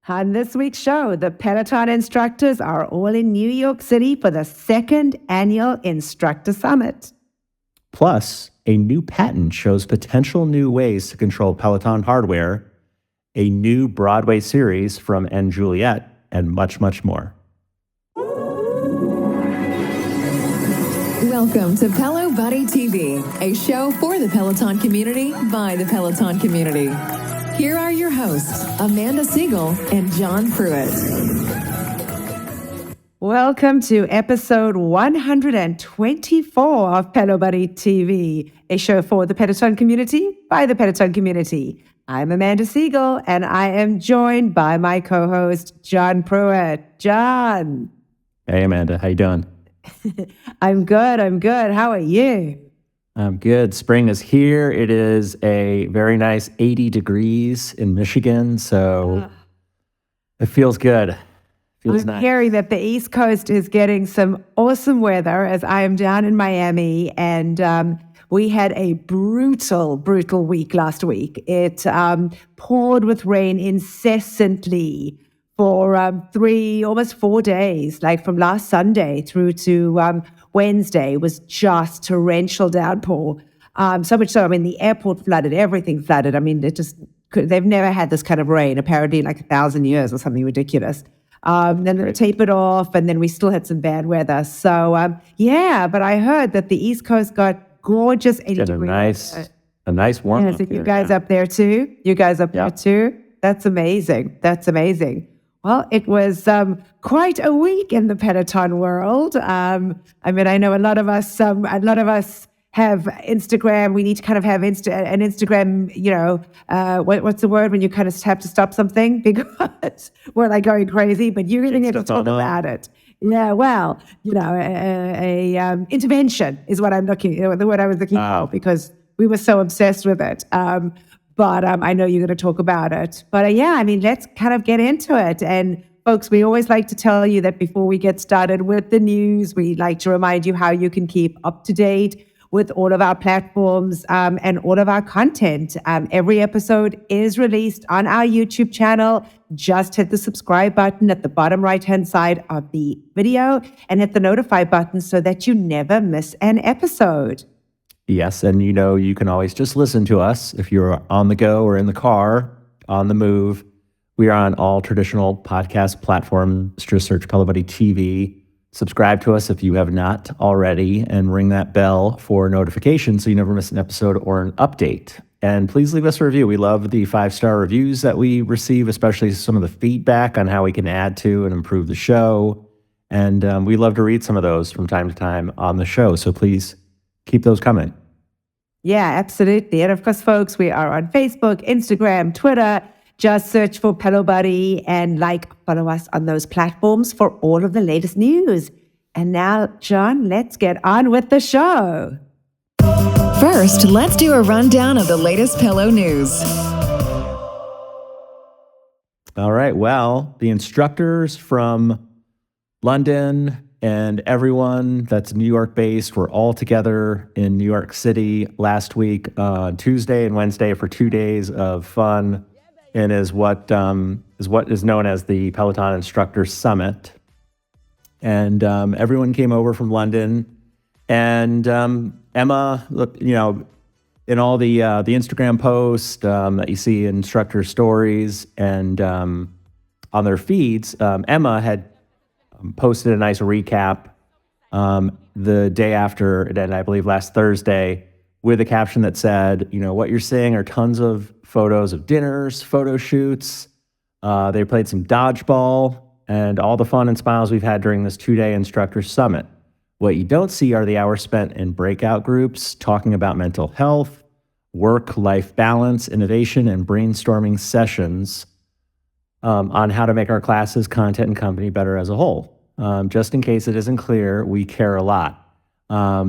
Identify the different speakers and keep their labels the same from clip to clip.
Speaker 1: On this week's show, the Peloton instructors are all in New York City for the second annual Instructor Summit.
Speaker 2: Plus, a new patent shows potential new ways to control Peloton hardware, a new Broadway series from Juliet, and much, much more.
Speaker 3: Welcome to Pelo Buddy TV, a show for the Peloton community by the Peloton community. Here are your hosts, Amanda Siegel and John Pruitt.
Speaker 1: Welcome to episode 124 of Pelo Buddy TV, a show for the Peloton community by the Peloton community. I'm Amanda Siegel, and I am joined by my co-host, John Pruitt. John.
Speaker 2: Hey, Amanda. How you doing?
Speaker 1: I'm good. How are you?
Speaker 2: I'm good. Spring is here. It is a very nice 80 degrees in Michigan, so it feels good.
Speaker 1: I'm hearing that the East Coast is getting some awesome weather as I am down in Miami, and we had a brutal week last week. It poured with rain incessantly for almost 4 days, like from last Sunday through to Wednesday was just torrential downpour. So much so, I mean, the airport flooded, everything flooded. I mean, they've never had this kind of rain, apparently in like 1,000 years or something ridiculous. Then they tapered off, and then we still had some bad weather. So, but I heard that the East Coast got gorgeous 80 degrees.
Speaker 2: A nice warm up.
Speaker 1: So you guys up there too? You guys up there too? That's amazing. Well, it was quite a week in the Peloton world. I mean, I know a lot of us have Instagram. We need to kind of have an Instagram, what's the word when you kind of have to stop something because we're like going crazy, but you're going to have to talk about it. Yeah, well, intervention is what I'm the word I was looking for because we were so obsessed with it. But I know you're going to talk about it. But let's kind of get into it. And folks, we always like to tell you that before we get started with the news, we like to remind you how you can keep up to date with all of our platforms and all of our content. Every episode is released on our YouTube channel. Just hit the subscribe button at the bottom right-hand side of the video and hit the notify button so that you never miss an episode.
Speaker 2: Yes, and you can always just listen to us if you're on the go or in the car, on the move. We are on all traditional podcast platforms. Just search Pelo Buddy TV. Subscribe to us if you have not already, and ring that bell for notifications so you never miss an episode or an update. And please leave us a review. We love the 5-star reviews that we receive, especially some of the feedback on how we can add to and improve the show. And we love to read some of those from time to time on the show. So please keep those coming.
Speaker 1: Yeah, absolutely. And of course, folks, we are on Facebook, Instagram, Twitter. Just search for Pelo Buddy and follow us on those platforms for all of the latest news. And now, John, let's get on with the show.
Speaker 3: First, let's do a rundown of the latest Pelo news.
Speaker 2: All right. Well, the instructors from London and everyone that's New York based were all together in New York City last week on Tuesday and Wednesday for 2 days of fun, and is what is known as the Peloton Instructor Summit. And everyone came over from London, and Emma, in all the Instagram posts that you see instructor stories and on their feeds, Emma had posted a nice recap the day after, and I believe last Thursday, with a caption that said, what you're seeing are tons of photos of dinners, photo shoots. They played some dodgeball and all the fun and smiles we've had during this 2-day Instructor Summit. What you don't see are the hours spent in breakout groups talking about mental health, work-life balance, innovation, and brainstorming sessions on how to make our classes, content, and company better as a whole. Just in case it isn't clear, we care a lot.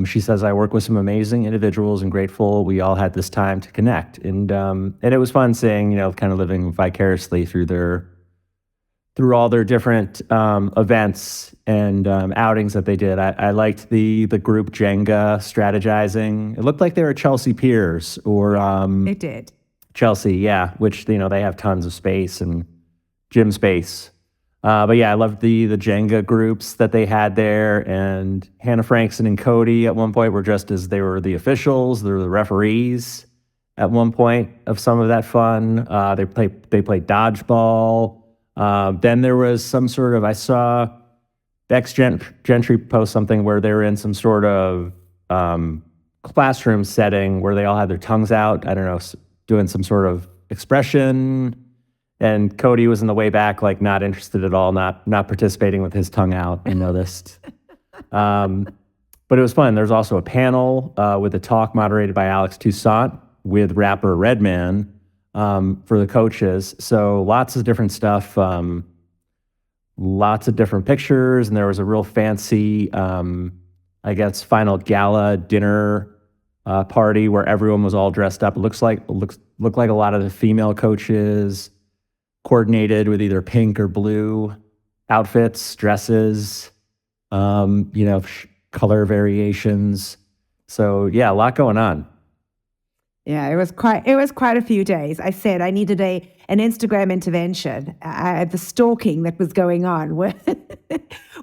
Speaker 2: She says, I work with some amazing individuals and grateful we all had this time to connect. And it was fun seeing, kind of living vicariously through all their different events and outings that they did. I liked the group Jenga strategizing. It looked like they were Chelsea peers or
Speaker 1: it did.
Speaker 2: Chelsea, yeah, which they have tons of space and gym space. But yeah, I loved the Jenga groups that they had there, and Hannah Frankson and Cody at one point were dressed as they were the officials, they were the referees at one point of some of that fun. They played dodgeball. Then there was some sort of, I saw Bex Gentry post something where they were in some sort of classroom setting where they all had their tongues out. I don't know, doing some sort of expression. And Cody was in the way back, like not interested at all, not participating with his tongue out. I noticed. But it was fun. There's also a panel with a talk moderated by Alex Toussaint with rapper Redman for the coaches. So lots of different stuff, lots of different pictures, and there was a real fancy, I guess, final gala dinner party where everyone was all dressed up. It looked like a lot of the female coaches coordinated with either pink or blue outfits, dresses, color variations. So yeah, a lot going on.
Speaker 1: Yeah, it was quite a few days. I said I needed an Instagram intervention. The stalking that was going on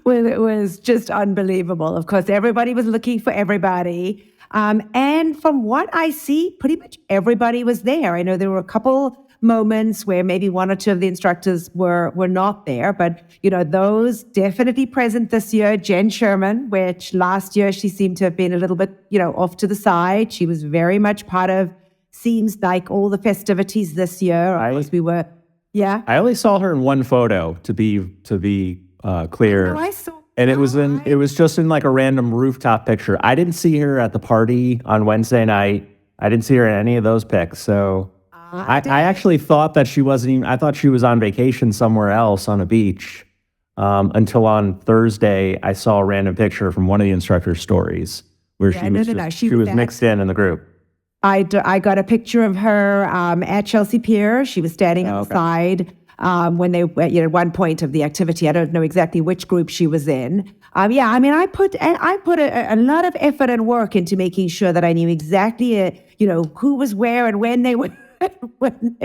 Speaker 1: was just unbelievable. Of course, everybody was looking for everybody. And from what I see, pretty much everybody was there. I know there were a couple moments where maybe one or two of the instructors were not there, but those definitely present this year. Jen Sherman, which last year she seemed to have been a little bit off to the side. She was very much part of, seems like, all the festivities this year. Of course, we were. Yeah,
Speaker 2: I only saw her in one photo, to be clear.
Speaker 1: Oh, I saw.
Speaker 2: And it was just in like a random rooftop picture. I didn't see her at the party on Wednesday night. I didn't see her in any of those pics. So I actually thought that she wasn't even, I thought she was on vacation somewhere else on a beach until on Thursday I saw a random picture from one of the instructor's stories where she was mixed in the group.
Speaker 1: I got a picture of her at Chelsea Pier. She was standing outside when they were, at one point of the activity. I don't know exactly which group she was in. I put a lot of effort and work into making sure that I knew exactly, who was where and when they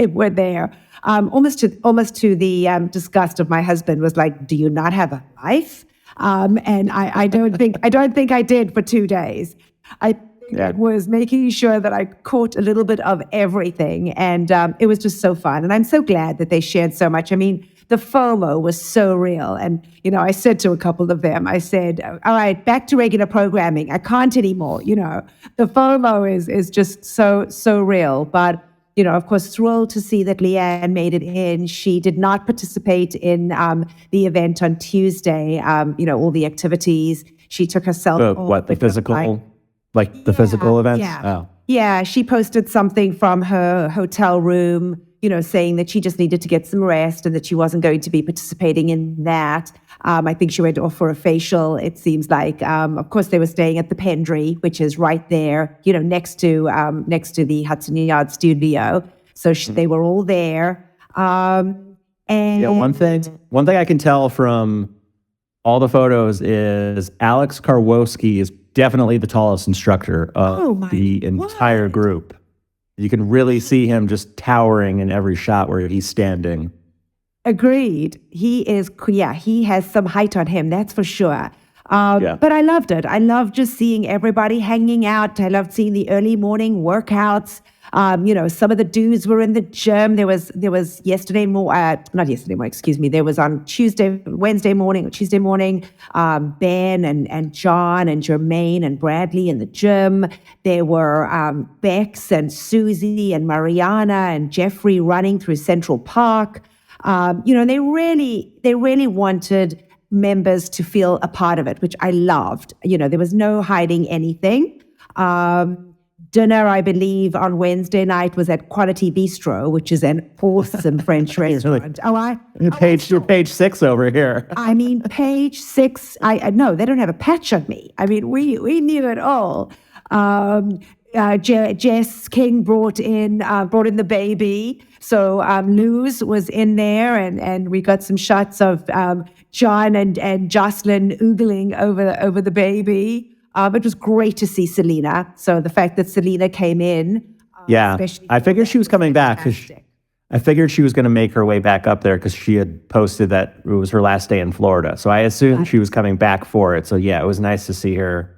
Speaker 1: were there. Almost to the disgust of my husband. Was like, do you not have a life? And I don't think I did for 2 days. It was making sure that I caught a little bit of everything, and it was just so fun. And I'm so glad that they shared so much. I mean, the FOMO was so real. And, I said to a couple of them, I said, all right, back to regular programming. I can't anymore. The FOMO is just so real. But, of course, thrilled to see that Leanne made it in. She did not participate in the event on Tuesday, all the activities. She took herself
Speaker 2: the physical? Like the physical events?
Speaker 1: Yeah.
Speaker 2: Oh.
Speaker 1: Yeah, she posted something from her hotel room, saying that she just needed to get some rest and that she wasn't going to be participating in that. I think she went off for a facial, it seems like. Of course, they were staying at the Pendry, which is right there, next to the Hudson Yard studio. So they were all there. And
Speaker 2: one thing I can tell from all the photos is Alex Karwoski is definitely the tallest instructor of the entire group. You can really see him just towering in every shot where he's standing.
Speaker 1: Agreed. He has some height on him, that's for sure. But I loved it. I loved just seeing everybody hanging out. I loved seeing the early morning workouts. Some of the dudes were in the gym. There was There was on Wednesday morning or Tuesday morning, Ben and John and Jermaine and Bradley in the gym. There were Bex and Susie and Mariana and Jeffrey running through Central Park. They really wanted members to feel a part of it, which I loved. There was no hiding anything. Dinner, I believe, on Wednesday night was at Quality Bistro, which is an awesome French restaurant.
Speaker 2: Page 6 over here.
Speaker 1: I mean, page 6. No, they don't have a patch on me. I mean, we knew it all. Jess King brought in the baby. So Luz was in there, and we got some shots of John and Jocelyn oogling over the baby. It was great to see Selena. So the fact that Selena came in,
Speaker 2: I figured she was coming back because I figured she was going to make her way back up there because she had posted that it was her last day in Florida. So I assumed she was coming back for it. So yeah, it was nice to see her.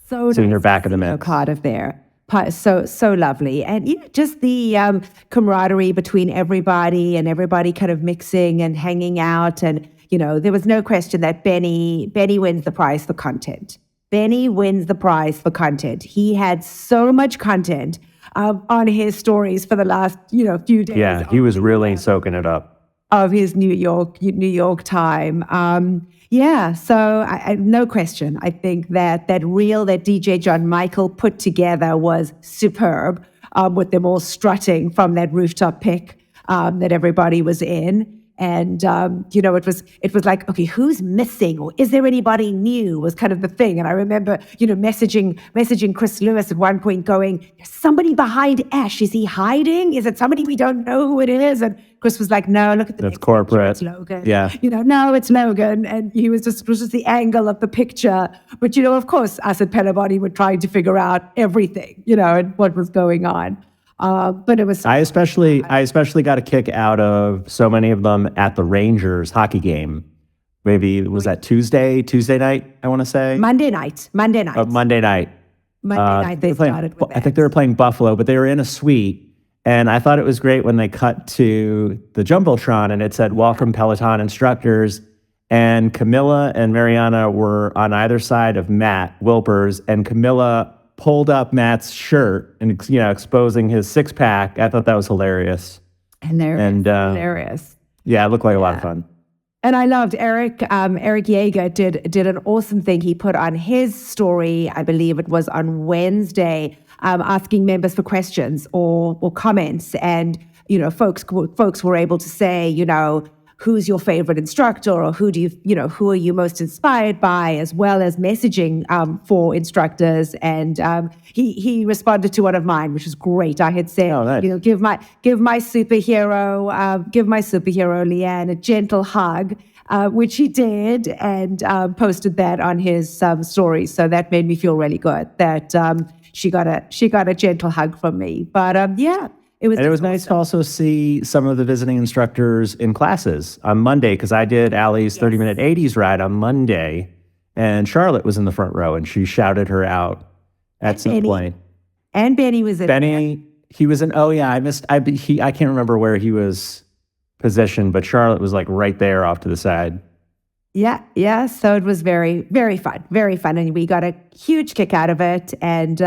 Speaker 2: Seeing her back in the mix.
Speaker 1: Cardiff there. So lovely. And just the camaraderie between everybody and everybody kind of mixing and hanging out. And, there was no question that Benny wins the prize for content. Benny wins the prize for content. He had so much content on his stories for the last, few days.
Speaker 2: Yeah, he was really soaking it up.
Speaker 1: Of his New York time. So no question. I think that reel that DJ John Michael put together was superb, with them all strutting from that rooftop pic that everybody was in. And, it was like, okay, who's missing? Or is there anybody new was kind of the thing. And I remember, messaging Chris Lewis at one point going, there's somebody behind Ash. Is he hiding? Is it somebody we don't know who it is? And Chris was like, no, look at the
Speaker 2: That's corporate.
Speaker 1: It's Logan.
Speaker 2: Yeah.
Speaker 1: No, it's Logan. And it was just the angle of the picture. But, of course, us at Pelo Buddy were trying to figure out everything, and what was going on. But it was.
Speaker 2: I especially got a kick out of so many of them at the Rangers hockey game. Maybe was that Tuesday night? I want to say
Speaker 1: Monday night.
Speaker 2: Monday night.
Speaker 1: They started with
Speaker 2: I think they were playing Buffalo, but they were in a suite, and I thought it was great when they cut to the jumbotron and it said "Welcome Peloton Instructors," and Camilla and Mariana were on either side of Matt Wilpers, and Camilla pulled up Matt's shirt and exposing his six-pack. I thought that was hilarious.
Speaker 1: Hilarious.
Speaker 2: Yeah, it looked like a lot of fun.
Speaker 1: And I loved Eric. Eric Yeager did an awesome thing. He put on his story, I believe it was on Wednesday, asking members for questions or comments. And folks were able to say, who's your favorite instructor, or who are you most inspired by, as well as messaging for instructors. And he responded to one of mine, which was great. I had said,
Speaker 2: nice.
Speaker 1: give my superhero Leanne a gentle hug, which he did, and posted that on his story. So that made me feel really good that she got a gentle hug from me. But it was
Speaker 2: nice to also see some of the visiting instructors in classes on Monday, because I did Allie's 30-minute 80s ride on Monday, and Charlotte was in the front row, and she shouted her out at some point.
Speaker 1: And Benny was in
Speaker 2: Benny, he was in, I can't remember where he was positioned, but Charlotte was like right there off to the side.
Speaker 1: Yeah. So it was very, very fun, and we got a huge kick out of it. And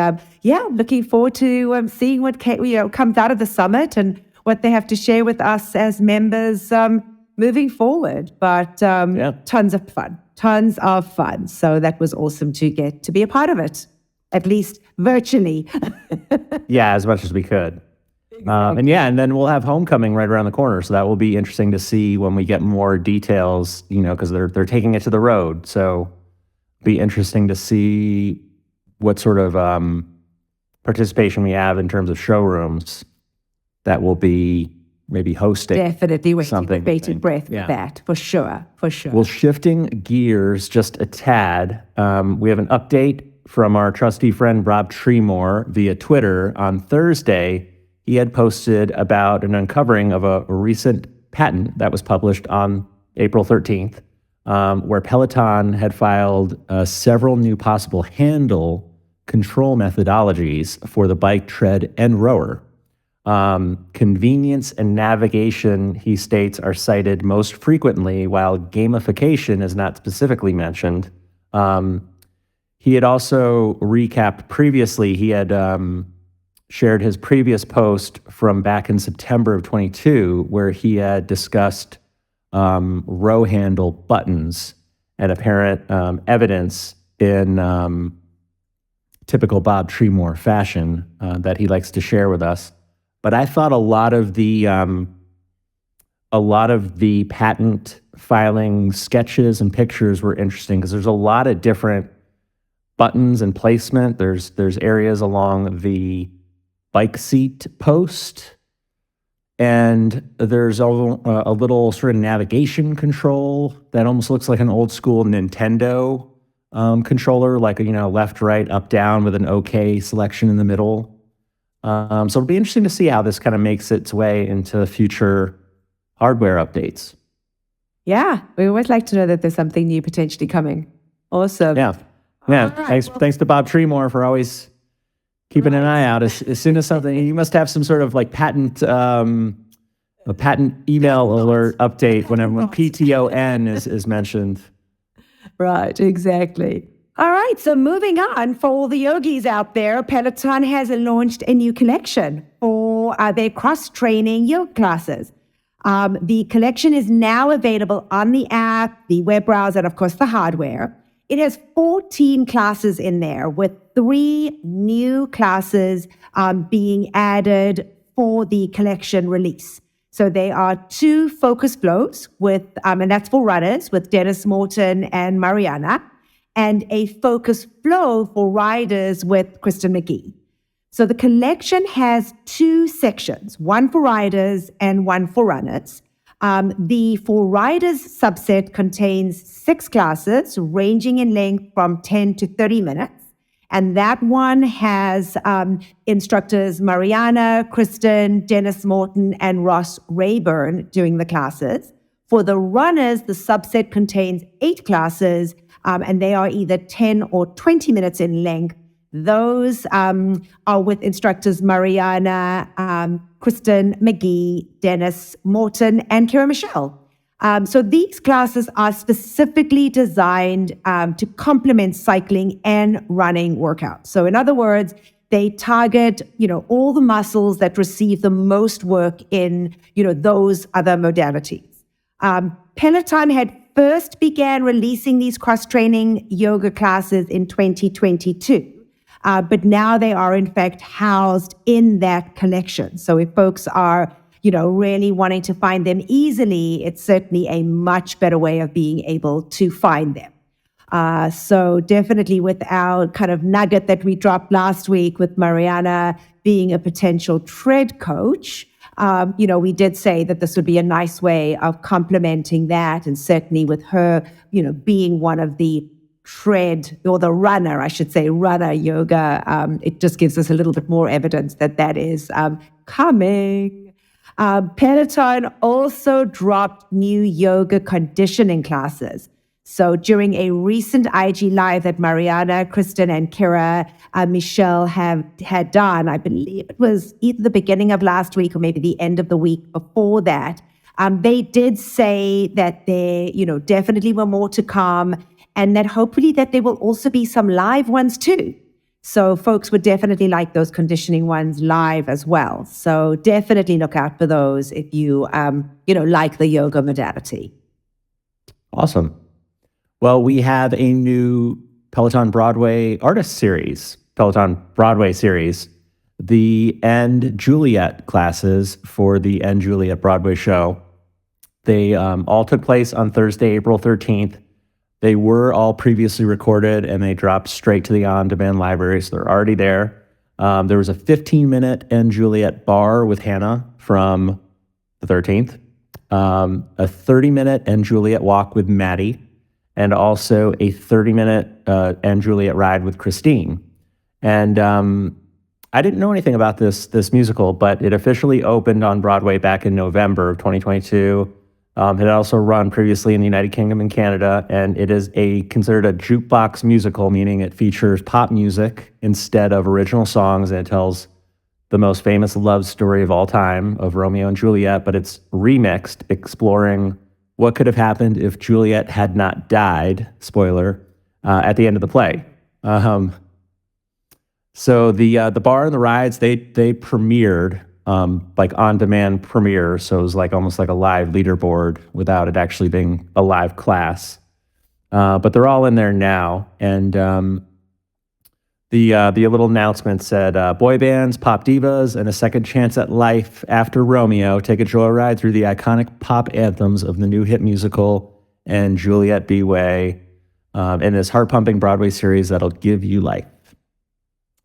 Speaker 1: looking forward to seeing what comes out of the summit and what they have to share with us as members moving forward. But tons of fun. So that was awesome to get to be a part of it, at least virtually.
Speaker 2: Yeah, as much as we could. And then we'll have homecoming right around the corner. So that will be interesting to see when we get more details, because they're taking it to the road. So be interesting to see what sort of participation we have in terms of showrooms that will be maybe hosting.
Speaker 1: Definitely waiting
Speaker 2: something
Speaker 1: with bated breath for that, for sure.
Speaker 2: Well, shifting gears just a tad, we have an update from our trusty friend Rob Tremore via Twitter on Thursday. He had posted about an uncovering of a recent patent that was published on April 13th, where Peloton had filed several new possible handle control methodologies for the bike, tread, and rower. Convenience and navigation, he states, are cited most frequently, while gamification is not specifically mentioned. He had also recapped previously, he had shared his previous post from back in September of 22, where he had discussed row handle buttons and apparent evidence in typical Bob Tremore fashion that he likes to share with us. But I thought a lot of the patent filing sketches and pictures were interesting, because there's a lot of different buttons and placement. There's areas along the bike seat post, and there's a little sort of navigation control that almost looks like an old school Nintendo controller, like left, right, up, down with an OK selection in the middle. So it'll be interesting to see how this kind of makes its way into future hardware updates.
Speaker 1: Yeah, we always like to know that there's something new potentially coming. Awesome.
Speaker 2: Yeah.
Speaker 1: Right,
Speaker 2: Thanks to Bob Tremore for always keeping an eye out. As soon as something, you must have some sort of like patent email alert update whenever PTON is mentioned.
Speaker 1: Right, exactly. All right, so moving on, for all the yogis out there, Peloton has launched a new collection for their cross-training yoga classes. The collection is now available on the app, the web browser, and of course the hardware. It has 14 classes in there, with 3 new classes being added for the collection release. So they are 2 focus flows with, and that's for runners, with Dennis Morton and Mariana, and a focus flow for riders with Kristen McGee. So the collection has 2 sections, one for riders and one for runners. The for riders subset contains 6 classes ranging in length from 10 to 30 minutes. And that one has instructors Mariana, Kristen, Dennis Morton, and Ross Rayburn doing the classes. For the runners, the subset contains 8 classes, and they are either 10 or 20 minutes in length. Those are with instructors Mariana, Kristen McGee, Dennis Morton, and Kira Michelle. So these classes are specifically designed to complement cycling and running workouts. So in other words, they target, all the muscles that receive the most work in, those other modalities. Peloton had first began releasing these cross-training yoga classes in 2022. But now they are, in fact, housed in that collection. So if folks are, really wanting to find them easily, it's certainly a much better way of being able to find them. So definitely with our kind of nugget that we dropped last week with Mariana being a potential tread coach, we did say that this would be a nice way of complementing that. And certainly with her, being one of the tread, or the runner, I should say, runner yoga, it just gives us a little bit more evidence that is coming. Peloton also dropped new yoga conditioning classes. So during a recent IG Live that Mariana, Kristen, and Kira Michelle had done, I believe it was either the beginning of last week or maybe the end of the week before that, they did say that there, definitely were more to come, and that hopefully that there will also be some live ones too. So folks would definitely like those conditioning ones live as well. So definitely look out for those if you, like the yoga modality.
Speaker 2: Awesome. Well, we have a new Peloton Broadway artist series, Peloton Broadway series, the End Juliet classes for the End Juliet Broadway show. They all took place on Thursday, April 13th. They were all previously recorded, and they dropped straight to the on-demand library, so they're already there. There was a 15-minute End Juliet bar with Hannah from the 13th, a 30-minute End Juliet walk with Maddie, and also a 30-minute End Juliet ride with Christine. And I didn't know anything about this musical, but it officially opened on Broadway back in November of 2022. It had also run previously in the United Kingdom and Canada, and it is considered a jukebox musical, meaning it features pop music instead of original songs, and it tells the most famous love story of all time of Romeo and Juliet, but it's remixed, exploring what could have happened if Juliet had not died, spoiler, at the end of the play. So the bar and the rides, they premiered like on-demand premiere, so it was like almost like a live leaderboard without it actually being a live class. But they're all in there now, and the little announcement said, boy bands, pop divas, and a second chance at life after Romeo take a joyride through the iconic pop anthems of the new hit musical and Juliet B. Way in this heart-pumping Broadway series that'll give you life.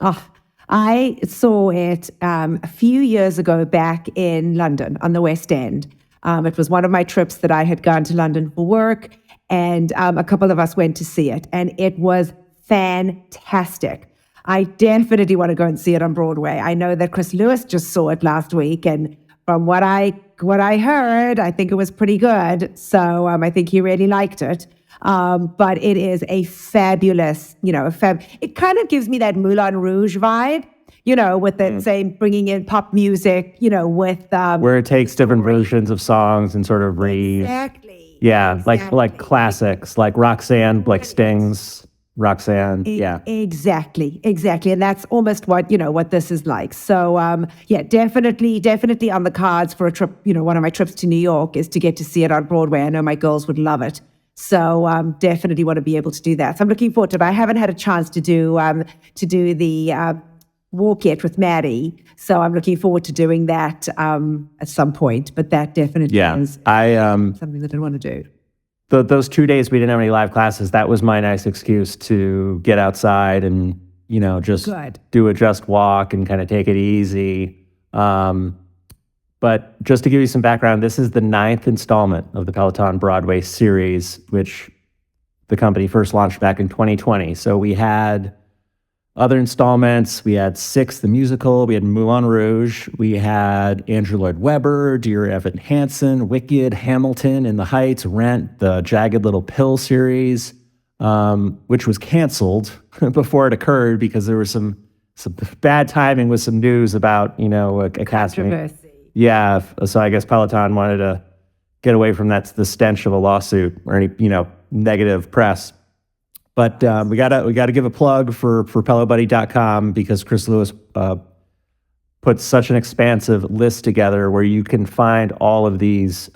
Speaker 1: Oh, I saw it a few years ago back in London on the West End. It was one of my trips that I had gone to London for work, and a couple of us went to see it, and it was fantastic. I definitely want to go and see it on Broadway. I know that Chris Lewis just saw it last week, and from what I heard, I think it was pretty good. So I think he really liked it. But it is a fabulous, it kind of gives me that Moulin Rouge vibe, with that same bringing in pop music, with
Speaker 2: where it takes different versions of songs and sort of
Speaker 1: exactly.
Speaker 2: Yeah,
Speaker 1: Exactly.
Speaker 2: like classics, like Roxanne, like Sting's Roxanne. Yeah.
Speaker 1: Exactly. And that's almost what this is like. So, definitely on the cards for a trip. One of my trips to New York is to get to see it on Broadway. I know my girls would love it. So, definitely want to be able to do that. So I'm looking forward to it. But I haven't had a chance to do the walk yet with Maddie. So I'm looking forward to doing that at some point. But that definitely is something that I want to do.
Speaker 2: Those 2 days we didn't have any live classes, that was my nice excuse to get outside and, just do a just walk and kind of take it easy. But just to give you some background, this is the 9th installment of the Peloton Broadway series, which the company first launched back in 2020. So we had other installments. We had Six, the musical. We had Moulin Rouge. We had Andrew Lloyd Webber, Dear Evan Hansen, Wicked, Hamilton, In the Heights, Rent, the Jagged Little Pill series, which was canceled before it occurred because there was some bad timing with some news about, a castmate. Yeah, so I guess Peloton wanted to get away from the stench of a lawsuit or any, negative press. But we gotta give a plug for PeloBuddy.com because Chris Lewis put such an expansive list together where you can find all of these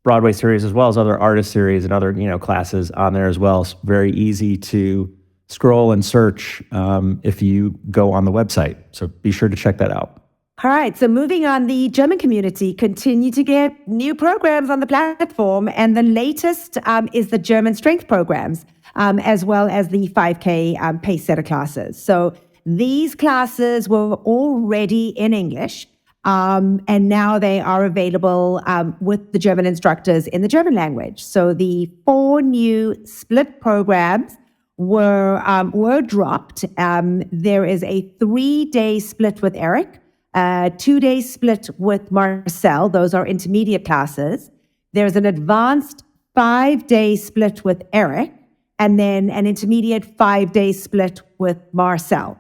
Speaker 2: Broadway series as well as other artist series and other classes on there as well. It's very easy to scroll and search if you go on the website. So be sure to check that out.
Speaker 1: All right, so moving on, the German community continue to get new programs on the platform, and the latest is the German strength programs, as well as the 5K pace setter classes. So these classes were already in English, and now they are available with the German instructors in the German language. So the 4 new split programs were dropped. There is a 3-day split with Eric, 2-day split with Marcel. Those are intermediate classes. There's an advanced 5-day split with Eric, and then an intermediate 5-day split with Marcel.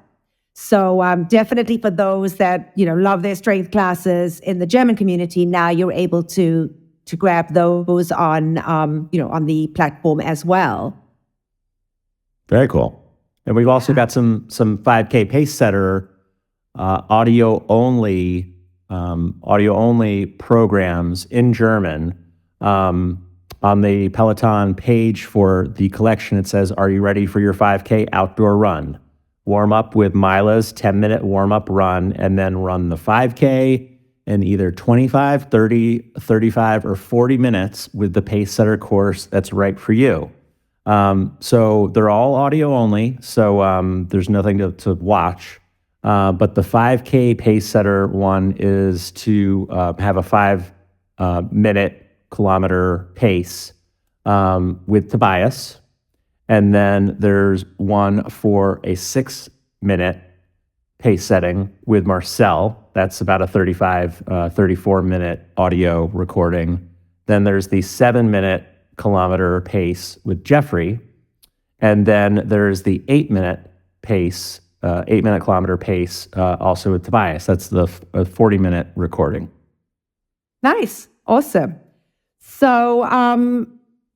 Speaker 1: So definitely for those that love their strength classes in the German community, now you're able to grab those on on the platform as well.
Speaker 2: Very cool. And we've also got some 5K pace setter audio only programs in German. On the Peloton page for the collection, it says, "Are you ready for your 5K outdoor run? Warm up with Mila's 10-minute warm-up run, and then run the 5K in either 25, 30, 35, or 40 minutes with the pace setter course that's right for you." So they're all audio only, so there's nothing to watch. But the 5K pace setter one is to have a 5-minute kilometer pace with Tobias. And then there's one for a 6-minute pace setting with Marcel. That's about a 34-minute audio recording. Then there's the 7-minute kilometer pace with Jeffrey. And then there's the 8-minute pace, 8-minute kilometer pace, also with Tobias. That's the 40-minute recording.
Speaker 1: Nice. Awesome. So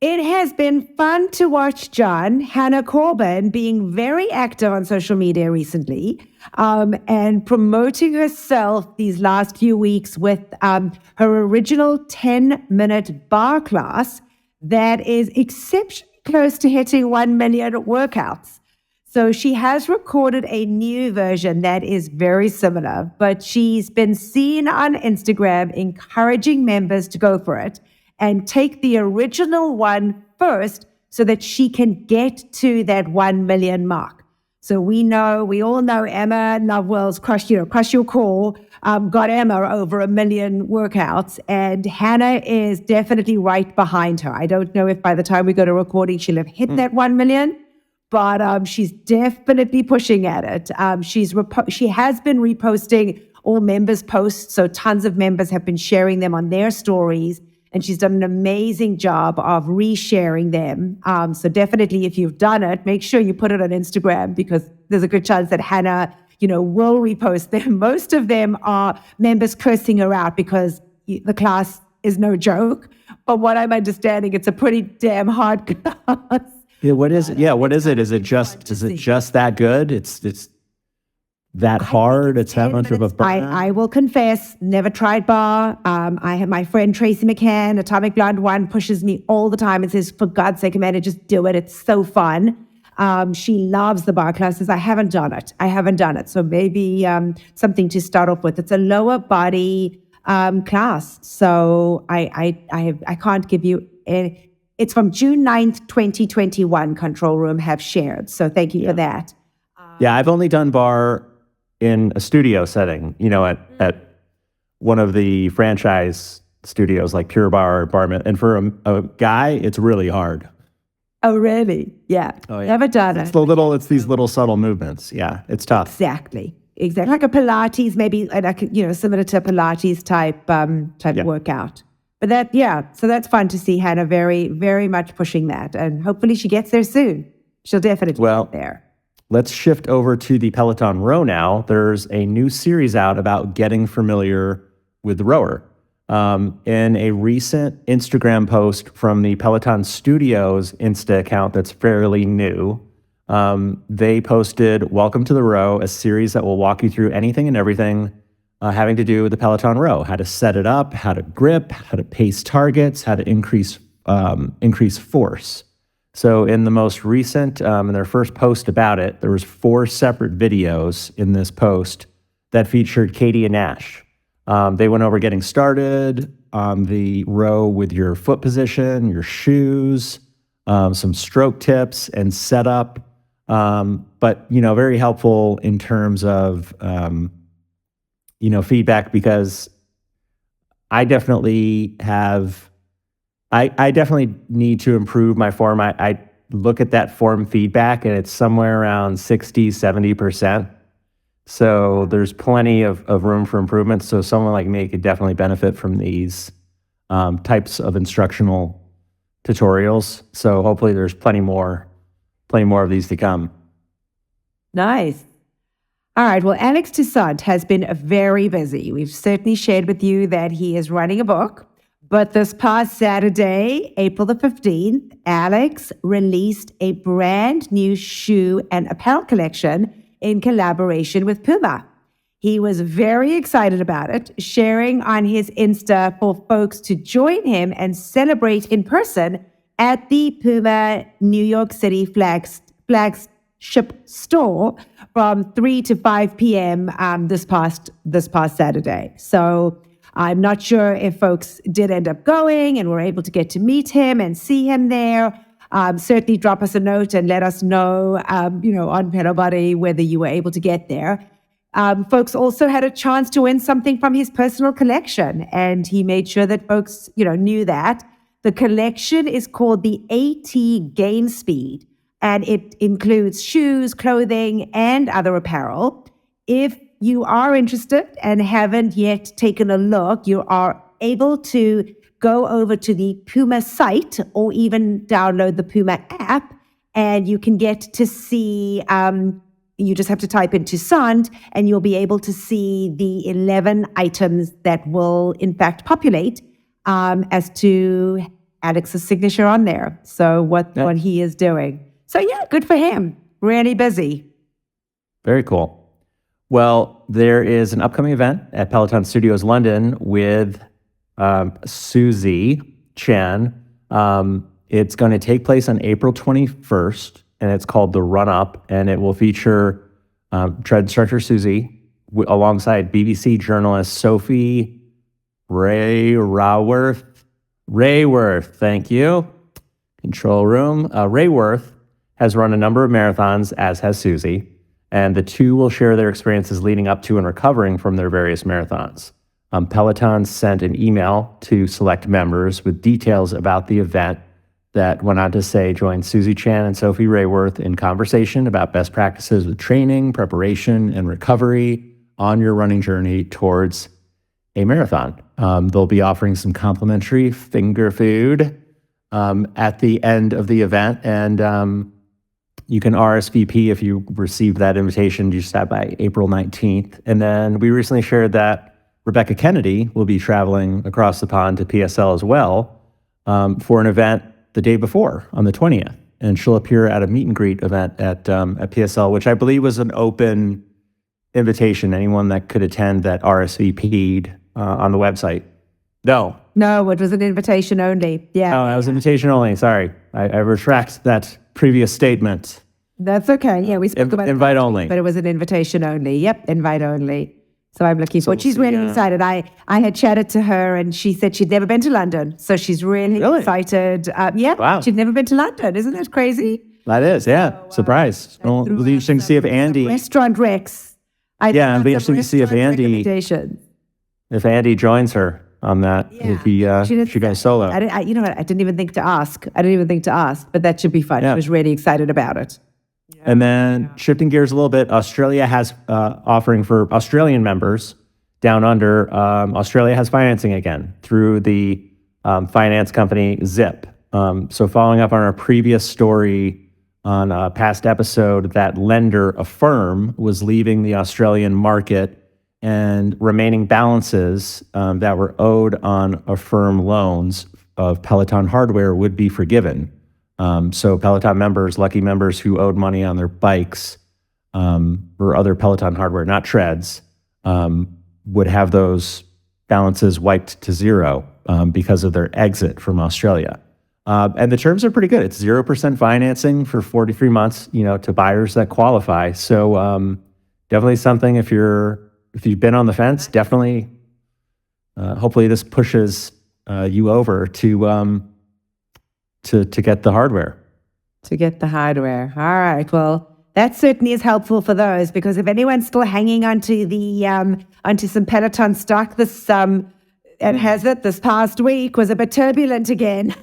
Speaker 1: it has been fun to watch Hannah Corbin being very active on social media recently and promoting herself these last few weeks with her original 10-minute bar class that is exceptionally close to hitting 1 million workouts. So she has recorded a new version that is very similar, but she's been seen on Instagram encouraging members to go for it and take the original one first so that she can get to that 1 million mark. So we all know Emma Lovewell's Crush Your Core got Emma over 1 million workouts, and Hannah is definitely right behind her. I don't know if by the time we go to recording, she'll have hit that 1 million, but she's definitely pushing at it. She has been reposting all members' posts, so tons of members have been sharing them on their stories, and she's done an amazing job of resharing them. So definitely, if you've done it, make sure you put it on Instagram, because there's a good chance that Hannah, will repost them. Most of them are members cursing her out because the class is no joke. But what I'm understanding, it's a pretty damn hard class.
Speaker 2: Yeah, what is it? Yeah, what is it? Is it just that good? It's that hard? It's that much of a burnout?
Speaker 1: I will confess, never tried bar. I have my friend Tracy McCann, Atomic Blonde One, pushes me all the time and says, for God's sake, Amanda, just do it. It's so fun. She loves the bar classes. I haven't done it. So maybe something to start off with. It's a lower body class. So I can't give you any. It's from June 9th, 2021, Control Room have shared. So thank you for that.
Speaker 2: Yeah, I've only done bar in a studio setting, at one of the franchise studios like Pure Bar or Barman. And for a guy, it's really hard.
Speaker 1: Oh, really? Yeah.
Speaker 2: Oh, yeah.
Speaker 1: Never done it.
Speaker 2: It's these little subtle movements. Yeah, it's tough.
Speaker 1: Exactly. Like a Pilates, maybe, similar to a Pilates type workout. But so that's fun to see Hannah very, very much pushing that. And hopefully she gets there soon. She'll definitely get there.
Speaker 2: Let's shift over to the Peloton row now. There's a new series out about getting familiar with the rower. In a recent Instagram post from the Peloton Studios Insta account that's fairly new, they posted, "Welcome to the row, a series that will walk you through anything and everything having to do with the Peloton row, how to set it up, how to grip, how to pace targets, how to increase force." So in the most recent, in their first post about it, there was 4 separate videos in this post that featured Katie and Nash. They went over getting started on the row with your foot position, your shoes, some stroke tips and setup, but very helpful in terms of feedback, because I definitely need to improve my form. I look at that form feedback and it's somewhere around 60, 70%. So there's plenty of room for improvement. So someone like me could definitely benefit from these types of instructional tutorials. So hopefully there's plenty more of these to come.
Speaker 1: Nice. All right. Well, Alex Toussaint has been very busy. We've certainly shared with you that he is writing a book. But this past Saturday, April the 15th, Alex released a brand new shoe and apparel collection in collaboration with Puma. He was very excited about it, sharing on his Insta for folks to join him and celebrate in person at the Puma New York City flagship store from 3 to 5 p.m. This past Saturday. So I'm not sure if folks did end up going and were able to get to meet him and see him there. Certainly drop us a note and let us know, on Pelo Buddy whether you were able to get there. Folks also had a chance to win something from his personal collection, and he made sure that folks, knew that. The collection is called the AT Gain Speed, and it includes shoes, clothing, and other apparel. If you are interested and haven't yet taken a look, you are able to go over to the Puma site or even download the Puma app, and you can get to see, you just have to type in Toussaint and you'll be able to see the 11 items that will in fact populate as to Alex's signature on there. So what he is doing. So yeah, good for him. Really busy.
Speaker 2: Very cool. Well, there is an upcoming event at Peloton Studios London with Susie Chen. It's going to take place on April 21st, and it's called The Run Up, and it will feature tread instructor Susie alongside BBC journalist Sophie Rayworth. Thank you. Control room. Rayworth has run a number of marathons, as has Susie, and the two will share their experiences leading up to and recovering from their various marathons. Peloton sent an email to select members with details about the event that went on to say, join Susie Chan and Sophie Rayworth in conversation about best practices with training, preparation, and recovery on your running journey towards a marathon. They'll be offering some complimentary finger food at the end of the event, and you can RSVP if you receive that invitation. You just have by April 19th. And then we recently shared that Rebecca Kennedy will be traveling across the pond to PSL as well for an event the day before on the 20th. And she'll appear at a meet and greet event at PSL, which I believe was an open invitation. Anyone that could attend that RSVP'd on the website. No,
Speaker 1: it was an invitation only. Yeah.
Speaker 2: Oh, that was invitation only. Sorry. I retract that previous statement.
Speaker 1: That's okay. Yeah, we spoke about
Speaker 2: invite
Speaker 1: it,
Speaker 2: only.
Speaker 1: but it was an invitation only. Yep, invite only. So I'm looking forward. She's really excited. I had chatted to her and she said she'd never been to London. So she's really excited.
Speaker 2: Wow.
Speaker 1: She'd never been to London. Isn't that crazy?
Speaker 2: That is, yeah. Surprise. It'll be interesting to see if Andy...
Speaker 1: Restaurant Rex.
Speaker 2: It'll be interesting to see if Andy joins her on that. If she goes solo.
Speaker 1: You know what? I didn't even think to ask. But that should be fun.
Speaker 2: Yeah.
Speaker 1: I was really excited about it.
Speaker 2: And then shifting gears a little bit, Australia has offering for Australian members down under. Australia has financing again through the finance company Zip. So following up on our previous story on a past episode, that lender, Affirm, was leaving the Australian market, and remaining balances that were owed on Affirm loans of Peloton hardware would be forgiven. So Peloton members, lucky members who owed money on their bikes or other Peloton hardware, not treads, would have those balances wiped to zero because of their exit from Australia. And the terms are pretty good. It's 0% financing for 43 months, to buyers that qualify. So definitely something if you've been on the fence, definitely, hopefully this pushes you over to get the hardware.
Speaker 1: To get the hardware. All right. Well, that certainly is helpful for those, because if anyone's still hanging onto some Peloton stock, this past week was a bit turbulent again,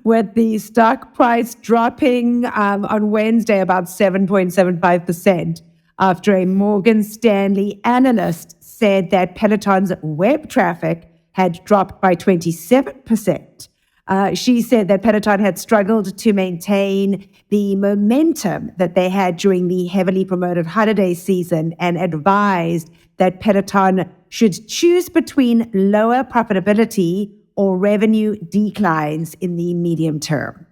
Speaker 1: with the stock price dropping on Wednesday about 7.75%. After a Morgan Stanley analyst said that Peloton's web traffic had dropped by 27%. She said that Peloton had struggled to maintain the momentum that they had during the heavily promoted holiday season, and advised that Peloton should choose between lower profitability or revenue declines in the medium term.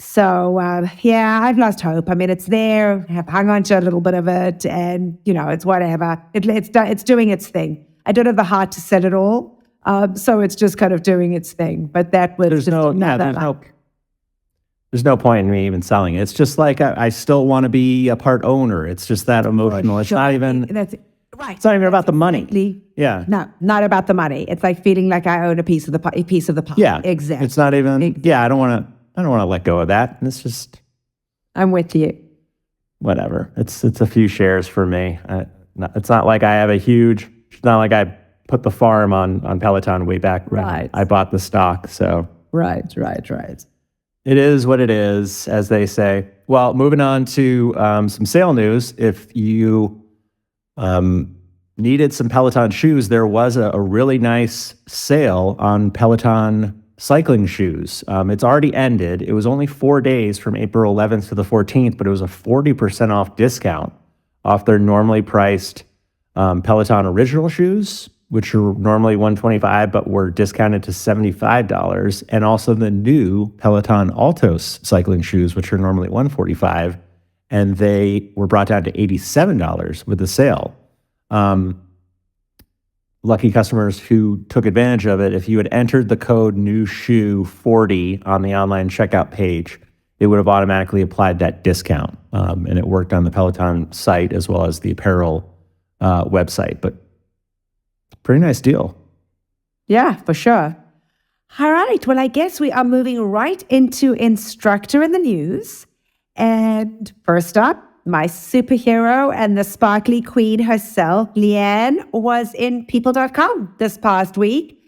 Speaker 1: So, I've lost hope. I mean, it's there. I've hung on to a little bit of it, and, it's whatever. It's doing its thing. I don't have the heart to sell it all, so it's just kind of doing its thing. But that was
Speaker 2: there's no point in me even selling it. It's just like I still want to be a part owner. It's just that emotional. It's not even...
Speaker 1: Right.
Speaker 2: It's not even about the money. Yeah.
Speaker 1: No, not about the money. It's like feeling like I own a piece of the pie.
Speaker 2: Yeah.
Speaker 1: Exactly.
Speaker 2: It's not even... Yeah, I don't want to let go of that. It's just...
Speaker 1: I'm with you.
Speaker 2: Whatever. It's a few shares for me. It's not like I have it's not like I put the farm on Peloton way back when I bought the stock. So...
Speaker 1: Right.
Speaker 2: It is what it is, as they say. Well, moving on to some sale news. If you needed some Peloton shoes, there was a really nice sale on Peloton cycling shoes. It's already ended. It was only 4 days from April 11th to the 14th, but it was a 40% off discount off their normally priced Peloton original shoes, which are normally $125, but were discounted to $75, and also the new Peloton Altos cycling shoes, which are normally $145, and they were brought down to $87 with the sale. Lucky customers who took advantage of it, if you had entered the code NEWSHOE40 on the online checkout page, it would have automatically applied that discount, and it worked on the Peloton site as well as the apparel website. But pretty nice deal.
Speaker 1: Yeah, for sure. All right. Well, I guess we are moving right into Instructor in the news. And first up, my superhero and the sparkly queen herself, Leanne, was in people.com this past week.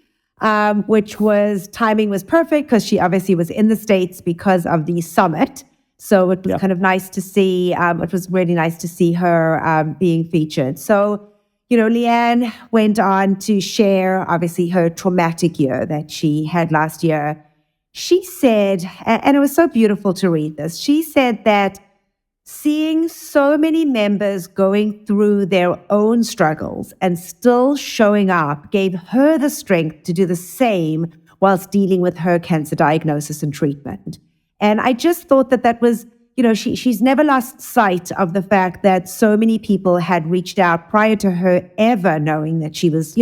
Speaker 1: which was timing was perfect because she obviously was in the States because of the summit. So it was kind of nice to see. It was really nice to see her being featured. So, Leanne went on to share, obviously, her traumatic year that she had last year. She said, and it was so beautiful to read this, she said that seeing so many members going through their own struggles and still showing up gave her the strength to do the same whilst dealing with her cancer diagnosis and treatment. And I just thought that was, she's never lost sight of the fact that so many people had reached out prior to her ever knowing that she was,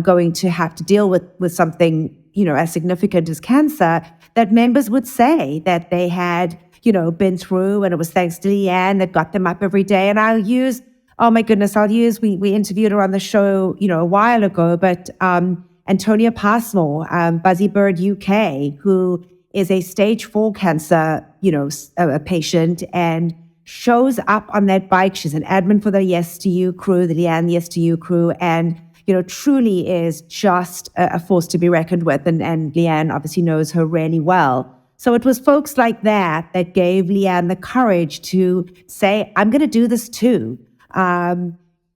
Speaker 1: going to have to deal with something, as significant as cancer, that members would say that they had, been through, and it was thanks to Leanne that got them up every day. And we interviewed her on the show, a while ago, but Antonia Passmore, Buzzy Bird UK, who is a stage 4 cancer, a patient, and shows up on that bike. She's an admin for the Yes to You crew, the Leanne Yes to You crew, and, truly is just a force to be reckoned with. And Leanne obviously knows her really well. So it was folks like that gave Leanne the courage to say, I'm going to do this too.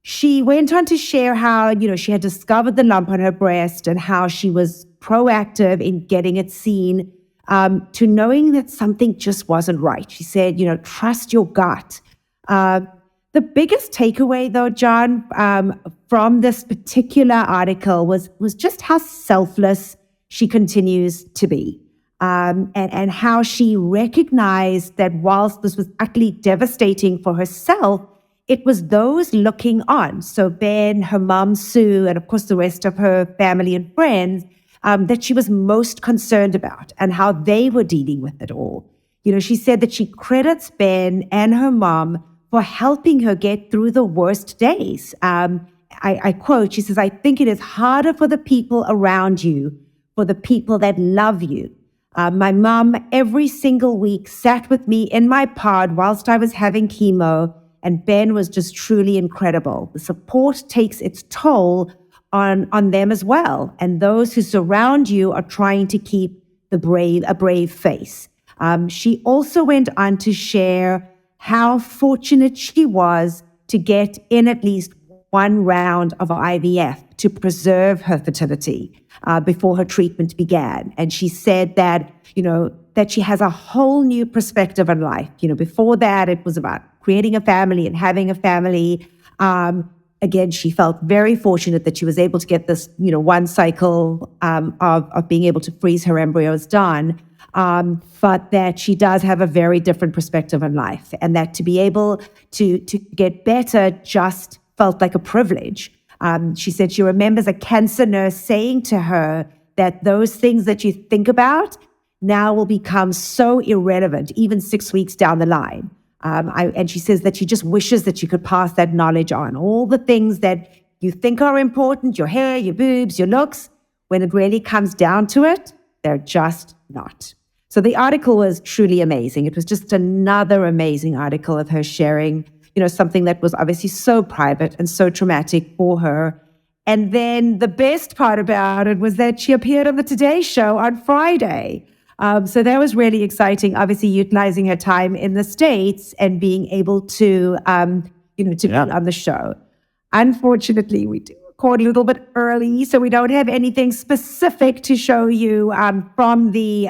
Speaker 1: She went on to share how, she had discovered the lump on her breast and how she was proactive in getting it seen, to knowing that something just wasn't right. She said, trust your gut. The biggest takeaway, though, John, from this particular article was just how selfless she continues to be. And how she recognized that whilst this was utterly devastating for herself, it was those looking on. So Ben, her mom, Sue, and of course the rest of her family and friends, that she was most concerned about and how they were dealing with it all. She said that she credits Ben and her mom for helping her get through the worst days. I quote, she says, I think it is harder for the people around you, for the people that love you. My mom every single week sat with me in my pod whilst I was having chemo, and Ben was just truly incredible. The support takes its toll on them as well, and those who surround you are trying to keep a brave face. She also went on to share how fortunate she was to get in at least one round of IVF to preserve her fertility before her treatment began. And she said that, that she has a whole new perspective on life. Before that, it was about creating a family and having a family. Again, she felt very fortunate that she was able to get this, one cycle of being able to freeze her embryos done. But that she does have a very different perspective on life, and that to be able to get better just felt like a privilege. She said she remembers a cancer nurse saying to her that those things that you think about now will become so irrelevant, even 6 weeks down the line. And she says that she just wishes that she could pass that knowledge on. All the things that you think are important, your hair, your boobs, your looks, when it really comes down to it, they're just not. So the article was truly amazing. It was just another amazing article of her sharing, something that was obviously so private and so traumatic for her. And then the best part about it was that she appeared on the Today Show on Friday. So that was really exciting, obviously utilizing her time in the States and being able to, be on the show. Unfortunately, we do record a little bit early, so we don't have anything specific to show you from the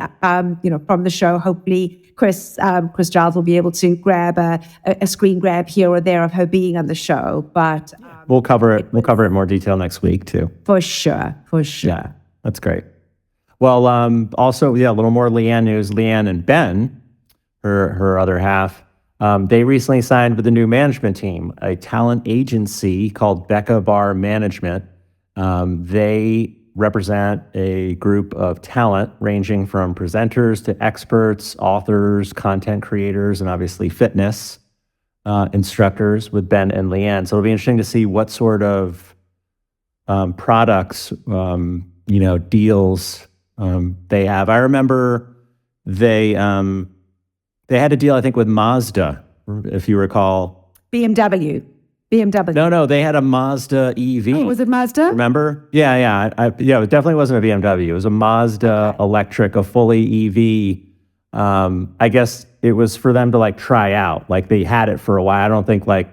Speaker 1: show. Hopefully, Chris Giles will be able to grab a screen grab here or there of her being on the show. But
Speaker 2: we'll cover it. We'll cover it in more detail next week too.
Speaker 1: For sure.
Speaker 2: Yeah, that's great. Well, also, a little more Leanne news. Leanne and Ben, her other half, they recently signed with a new management team, a talent agency called Becca Bar Management. They represent a group of talent ranging from presenters to experts, authors, content creators, and obviously fitness instructors with Ben and Leanne. So it'll be interesting to see what sort of products, deals they have. I remember they had a deal, I think, with Mazda, if you recall.
Speaker 1: BMW BMW.
Speaker 2: No, they had a Mazda EV.
Speaker 1: Oh, was it Mazda?
Speaker 2: Remember? Yeah. Yeah, it definitely wasn't a BMW. It was a Mazda electric, a fully EV. I guess it was for them to like try out. Like they had it for a while. I don't think like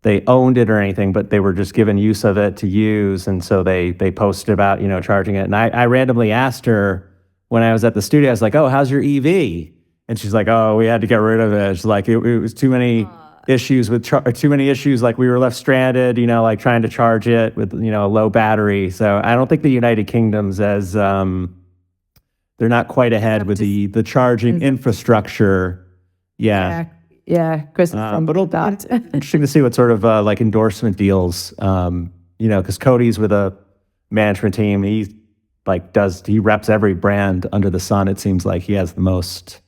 Speaker 2: they owned it or anything, but they were just given use of it to use. And so they posted about, charging it. And I randomly asked her when I was at the studio, I was like, oh, how's your EV? And she's like, oh, we had to get rid of it. She's like, it was too many issues with too many issues. Like we were left stranded, like trying to charge it with, a low battery. So I don't think the United Kingdom's as, they're not quite ahead with the charging infrastructure. Yeah.
Speaker 1: Yeah. Chris,
Speaker 2: but it'll be interesting to see what sort of like endorsement deals, because Cody's with a management team. He reps every brand under the sun. It seems like he has the most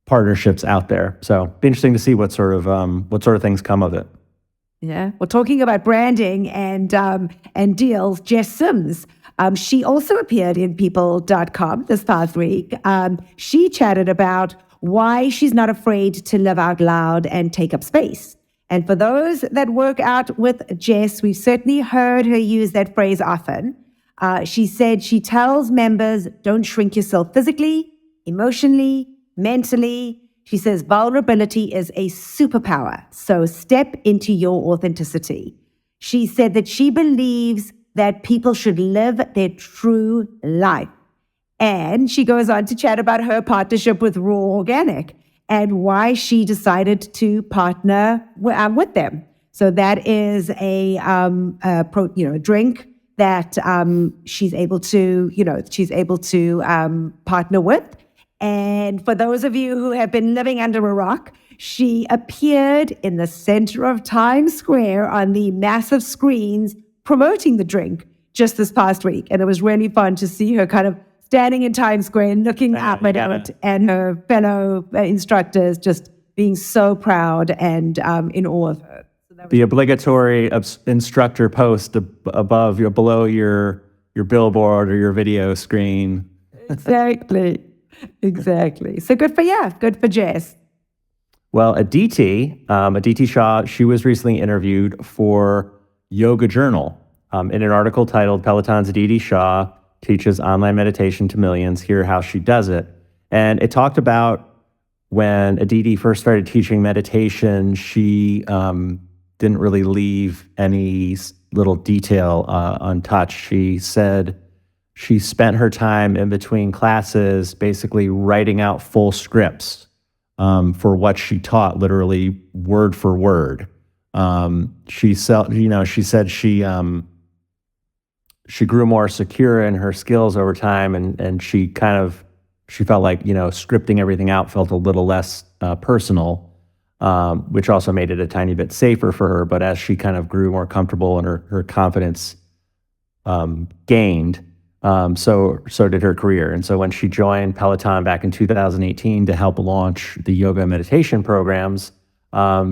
Speaker 2: partnerships out there. So be interesting to see what sort of things come of it.
Speaker 1: Yeah. Well, talking about branding and deals, Jess Sims, she also appeared in people.com this past week. She chatted about why she's not afraid to live out loud and take up space. And for those that work out with Jess, we've certainly heard her use that phrase often. She said she tells members, don't shrink yourself physically, emotionally, mentally. She says vulnerability is a superpower, so step into your authenticity. She said that she believes that people should live their true life. And she goes on to chat about her partnership with Raw Organic and why she decided to partner with them. So that is a drink that she's able to partner with. And for those of you who have been living under a rock, she appeared in the center of Times Square on the massive screens promoting the drink just this past week. And it was really fun to see her kind of standing in Times Square and looking up at it, and her fellow instructors just being so proud and in awe of her. So
Speaker 2: the obligatory instructor post below your billboard or your video screen.
Speaker 1: Exactly. So good for Jess.
Speaker 2: Well, Aditi Shah, she was recently interviewed for Yoga Journal in an article titled Peloton's Aditi Shah Teaches Online Meditation to Millions, Hear How She Does It. And it talked about when Aditi first started teaching meditation, she didn't really leave any little detail untouched. She said she spent her time in between classes basically writing out full scripts for what she taught, literally word for word. She said she grew more secure in her skills over time, and she felt like scripting everything out felt a little less personal, which also made it a tiny bit safer for her. But as she kind of grew more comfortable and her confidence gained, so did her career. And so when she joined Peloton back in 2018 to help launch the yoga and meditation programs,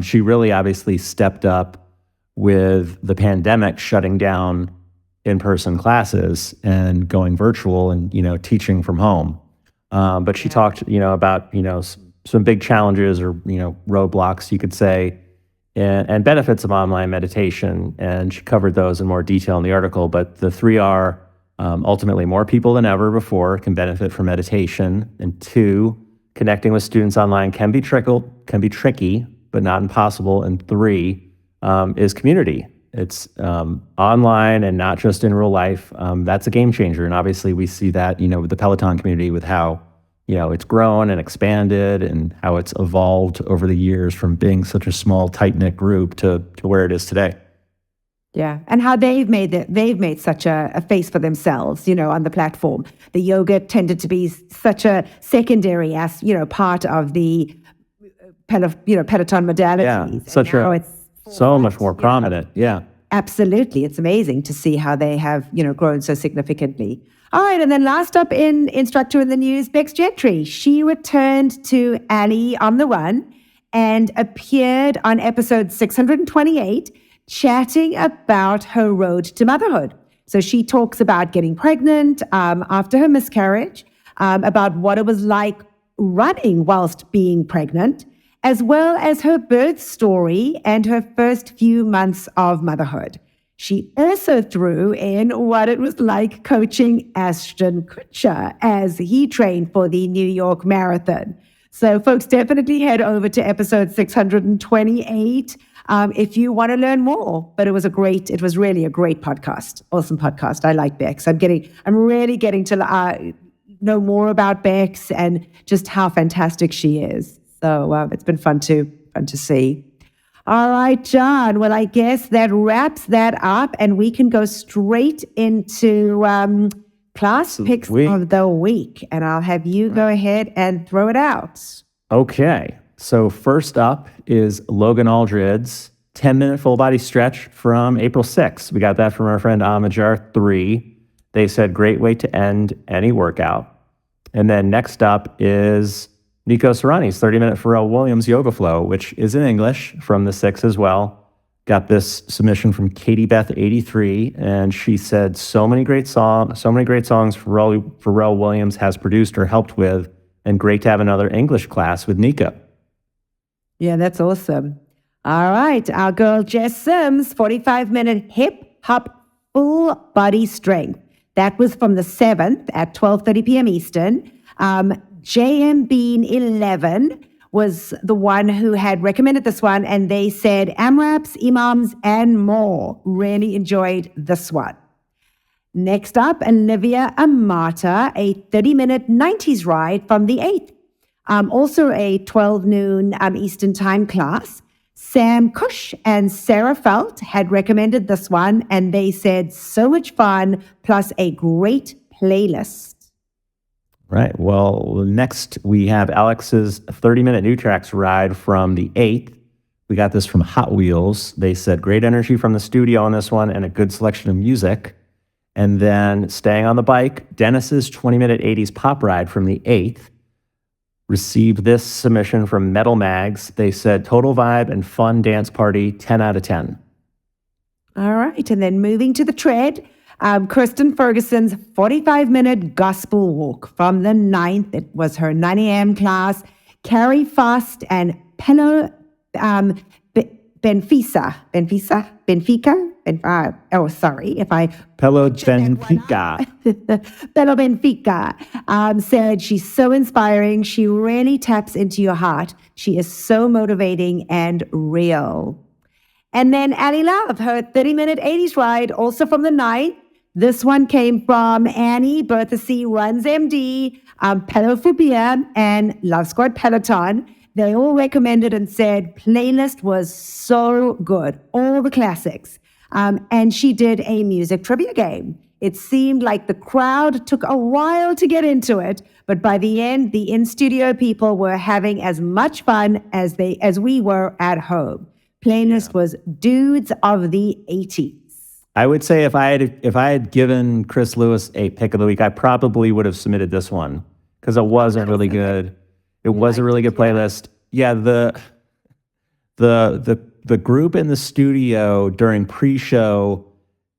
Speaker 2: she really obviously stepped up with the pandemic shutting down in-person classes and going virtual and teaching from home. But she talked about some big challenges or roadblocks, you could say, and benefits of online meditation, and she covered those in more detail in the article. But the 3 are ultimately more people than ever before can benefit from meditation, and 2, connecting with students online can be tricky, but not impossible, and 3 is community. It's online and not just in real life. That's a game changer. And obviously we see that, with the Peloton community, with how, it's grown and expanded and how it's evolved over the years from being such a small, tight-knit group to where it is today.
Speaker 1: Yeah. And how they've made such a face for themselves, on the platform. The yoga tended to be such a secondary part of the Peloton modalities.
Speaker 2: Yeah. So much more prominent. Yeah.
Speaker 1: Absolutely. It's amazing to see how they have, grown so significantly. All right. And then last up in Instructor in the News, Bex Gentry. She returned to Ali on the Run and appeared on episode 628, chatting about her road to motherhood. So she talks about getting pregnant after her miscarriage, about what it was like running whilst being pregnant, as well as her birth story and her first few months of motherhood. She also threw in what it was like coaching Ashton Kutcher as he trained for the New York Marathon. So folks, definitely head over to episode 628 if you want to learn more. But it was really a great podcast. Awesome podcast. I like Bex. I'm really getting to know more about Bex and just how fantastic she is. So it's been fun to see. All right, John. Well, I guess that wraps that up, and we can go straight into class picks of the week. And I'll have you go ahead and throw it out.
Speaker 2: Okay. So first up is Logan Aldrid's 10-minute full body stretch from April 6th. We got that from our friend Amajar 3. They said, great way to end any workout. And then next up is Nico Serrani's 30-minute Pharrell Williams yoga flow, which is in English from the 6th as well. Got this submission from Katie Beth 83, and she said, so many great songs Pharrell Williams has produced or helped with, and great to have another English class with Nico.
Speaker 1: Yeah, that's awesome. All right, our girl Jess Sims, 45-minute hip hop full body strength. That was from the 7th at 12:30 p.m. Eastern. JM Bean 11 was the one who had recommended this one, and they said AMRAPs, imams, and more. Really enjoyed this one. Next up, Olivia Amata, a 30-minute 90s ride from the 8th. Also a 12 noon Eastern time class. Sam Cush and Sarah Felt had recommended this one, and they said so much fun, plus a great playlist.
Speaker 2: Right. Well, next we have Alex's 30-minute New Tracks ride from the 8th. We got this from Hot Wheels. They said great energy from the studio on this one and a good selection of music. And then staying on the bike, Dennis's 20-minute 80s pop ride from the 8th. Received this submission from Metal Mags. They said total vibe and fun dance party, 10 out of 10.
Speaker 1: All right. And then moving to the tread, Kristen Ferguson's 45-minute gospel walk from the 9th. It was her 9 a.m. class. Carrie Fast and Pelo Benfica. Pelo Benfica said she's so inspiring. She really taps into your heart. She is so motivating and real. And then Annie Love, her 30-minute 80s ride, also from the 9th. This one came from Annie, Bertha C. Runs MD, Pelophobia, and Love Squad Peloton. They all recommended and said playlist was so good, all the classics. And she did a music trivia game. It seemed like the crowd took a while to get into it, but by the end, the in-studio people were having as much fun as we were at home. Playlist was dudes of the 80s.
Speaker 2: I would say if I had given Chris Lewis a pick of the week, I probably would have submitted this one because it wasn't really good. It was a really good playlist. Yeah, the group in the studio during pre-show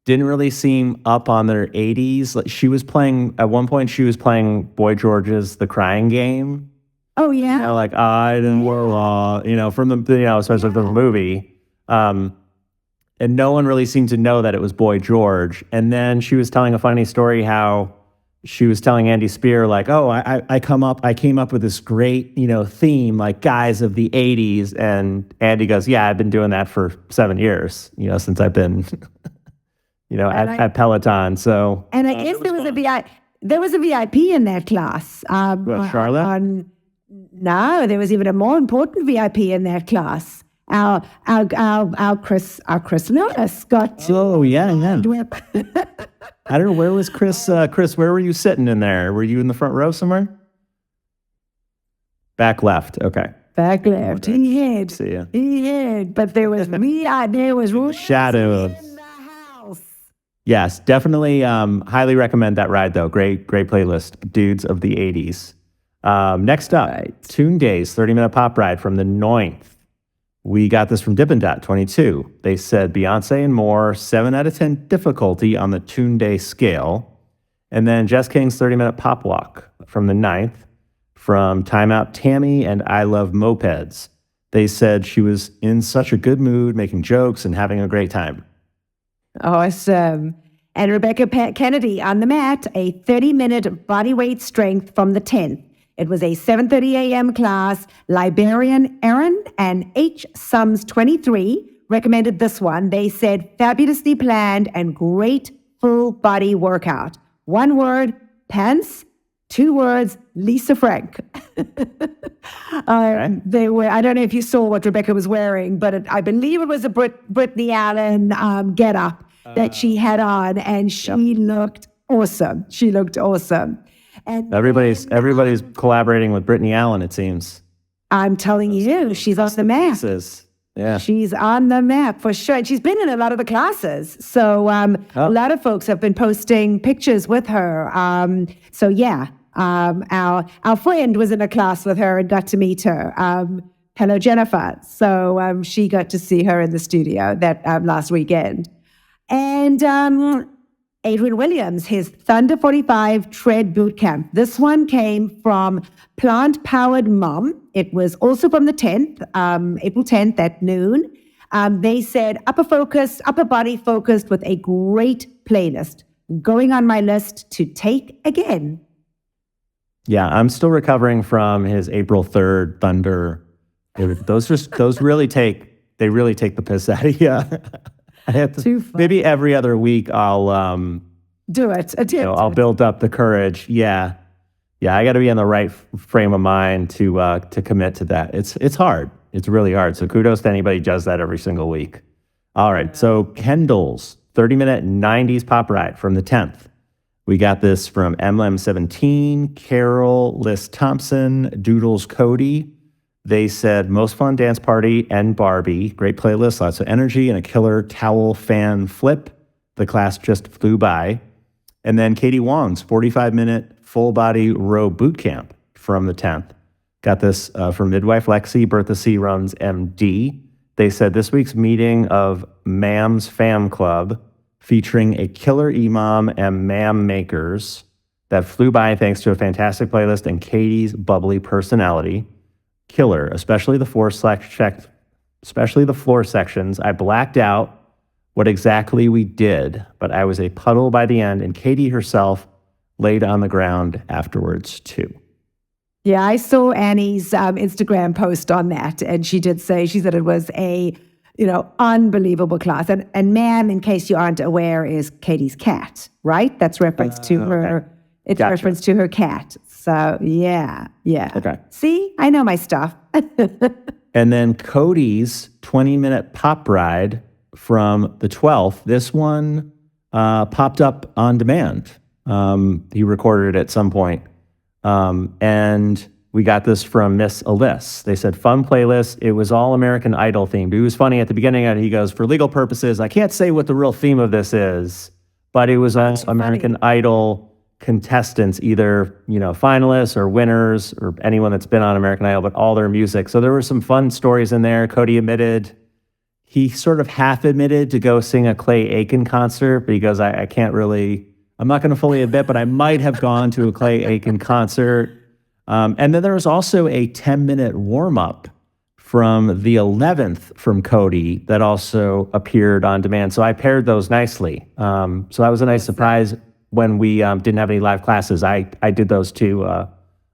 Speaker 2: didn't really seem up on their 80s. Like she was playing at one point. She was playing Boy George's "The Crying Game."
Speaker 1: Oh yeah,
Speaker 2: you know, like I didn't from the especially from the movie. And no one really seemed to know that it was Boy George. And then she was telling a funny story how she was telling Andy Spear, like, oh, I came up with this great, theme, like guys of the 80s. And Andy goes, yeah, I've been doing that for 7 years, since I've been, at Peloton. So.
Speaker 1: And I guess there was a VIP in that class.
Speaker 2: Charlotte?
Speaker 1: No, there was even a more important VIP in that class. Our Chris Lewis got.
Speaker 2: Oh yeah. I don't know, where was Chris? Chris, where were you sitting in there? Were you in the front row somewhere? Back left. Okay.
Speaker 1: Back left.
Speaker 2: Okay.
Speaker 1: He had.
Speaker 2: See ya.
Speaker 1: He had, but there was
Speaker 2: shadow
Speaker 1: in the house.
Speaker 2: Yes, definitely. Highly recommend that ride though. Great playlist. Dudes of the 80s. Next up, Tune Days 30-minute pop ride from the 9th. We got this from Dippin' Dot 22. They said Beyonce and more, 7 out of 10 difficulty on the Tune Day scale. And then Jess King's 30-minute pop walk from the 9th from Timeout Tammy and I Love Mopeds. They said she was in such a good mood, making jokes and having a great time.
Speaker 1: Awesome. And Rebecca Kennedy on the mat, a 30-minute body weight strength from the 10th. It was a 7:30 a.m. class. Librarian Erin and H. Sums 23 recommended this one. They said fabulously planned and great full body workout. One word, pants. 2 words, Lisa Frank. They were. I don't know if you saw what Rebecca was wearing, but I believe it was a Brittany Allen get-up that she had on, and she looked awesome. She looked awesome. And
Speaker 2: everybody's collaborating with Brittany Allen, it seems.
Speaker 1: I'm telling you, she's on the map.
Speaker 2: Yeah.
Speaker 1: She's on the map for sure. And she's been in a lot of the classes. So a lot of folks have been posting pictures with her. So yeah, our friend was in a class with her and got to meet her. Hello, Jennifer. So she got to see her in the studio that last weekend. And Adrian Williams, his Thunder 45 Tread Bootcamp. This one came from Plant Powered Mom. It was also from the 10th, April 10th at noon. They said upper body focused with a great playlist. Going on my list to take again.
Speaker 2: Yeah, I'm still recovering from his April 3rd Thunder. Those really take the piss out of you. I have to, maybe every other week I'll
Speaker 1: do it.
Speaker 2: I'll build up the courage. Yeah. I got to be in the right frame of mind to commit to that. It's hard. It's really hard. So kudos to anybody who does that every single week. All right. So Kendall's 30-minute 90s pop ride from the 10th. We got this from MLM17, Carol, Liz Thompson, Doodles Cody. They said, most fun dance party and Barbie. Great playlist, lots of energy, and a killer towel fan flip. The class just flew by. And then Katie Wong's 45-minute full body row boot camp from the 10th. Got this from midwife Lexi, Bertha C. runs MD. They said this week's meeting of Mam's Fam Club featuring a killer imam and mam makers that flew by thanks to a fantastic playlist and Katie's bubbly personality. Killer, especially the floor sections. I blacked out what exactly we did, but I was a puddle by the end, and Katie herself laid on the ground afterwards too.
Speaker 1: Yeah, I saw Annie's Instagram post on that, and she said it was a unbelievable class. And ma'am, in case you aren't aware, is Katie's cat, right? That's reference to her. Okay. It's reference to her cat. So yeah.
Speaker 2: Okay.
Speaker 1: See, I know my stuff.
Speaker 2: And then Cody's 20-minute pop ride from the 12th. This one popped up on demand. He recorded it at some point. And we got this from Miss Alyss. They said, fun playlist. It was all American Idol themed. It was funny at the beginning of it. He goes, for legal purposes, I can't say what the real theme of this is, but it was American Idol contestants, either finalists or winners or anyone that's been on American Idol, but all their music. So there were some fun stories in there. Cody he sort of half admitted to go sing a Clay Aiken concert, but he goes, I'm not going to fully admit, but I might have gone to a Clay Aiken concert. And then there was also a 10-minute warm-up from the 11th from Cody that also appeared on demand. So I paired those nicely. So that was a nice surprise. When we didn't have any live classes, I did those too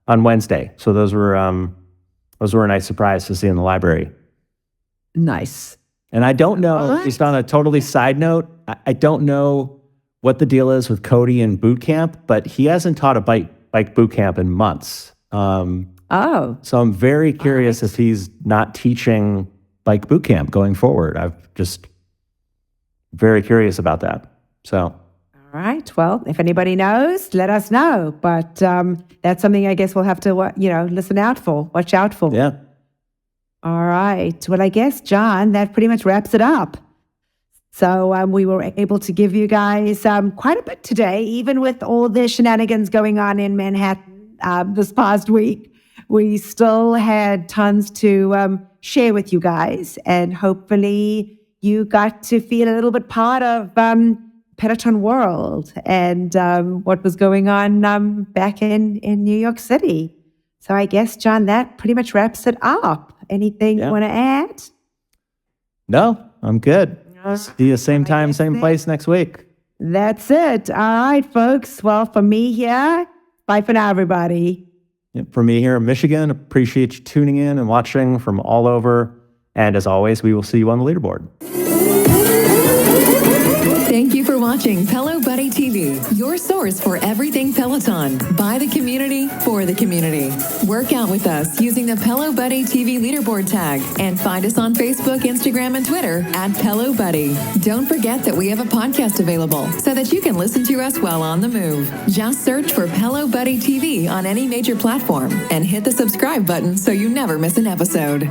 Speaker 2: on Wednesday. So those were a nice surprise to see in the library.
Speaker 1: Nice.
Speaker 2: And I don't know, just on a totally side note, I don't know what the deal is with Cody and boot camp, but he hasn't taught a bike boot camp in months. So I'm very curious if he's not teaching bike boot camp going forward. I'm just very curious about that. So.
Speaker 1: All right. Well, if anybody knows, let us know. But that's something I guess we'll have to, listen out for, watch out for.
Speaker 2: Yeah.
Speaker 1: All right. Well, I guess, John, that pretty much wraps it up. So we were able to give you guys quite a bit today, even with all the shenanigans going on in Manhattan this past week. We still had tons to share with you guys, and hopefully you got to feel a little bit part of Peloton world and what was going on back in New York City. So I guess, John, that pretty much wraps it up. Anything you want to add?
Speaker 2: No, I'm good. See you same time, same place next week.
Speaker 1: That's it. All right, folks. Well, for me here, bye for now, everybody.
Speaker 2: For me here in Michigan, appreciate you tuning in and watching from all over. And as always, we will see you on the leaderboard.
Speaker 3: Thank you for watching Pelo Buddy TV, your source for everything Peloton, by the community, for the community. Work out with us using the Pelo Buddy TV leaderboard tag and find us on Facebook, Instagram, and Twitter at Pelo Buddy. Don't forget that we have a podcast available so that you can listen to us while on the move. Just search for Pelo Buddy TV on any major platform and hit the subscribe button so you never miss an episode.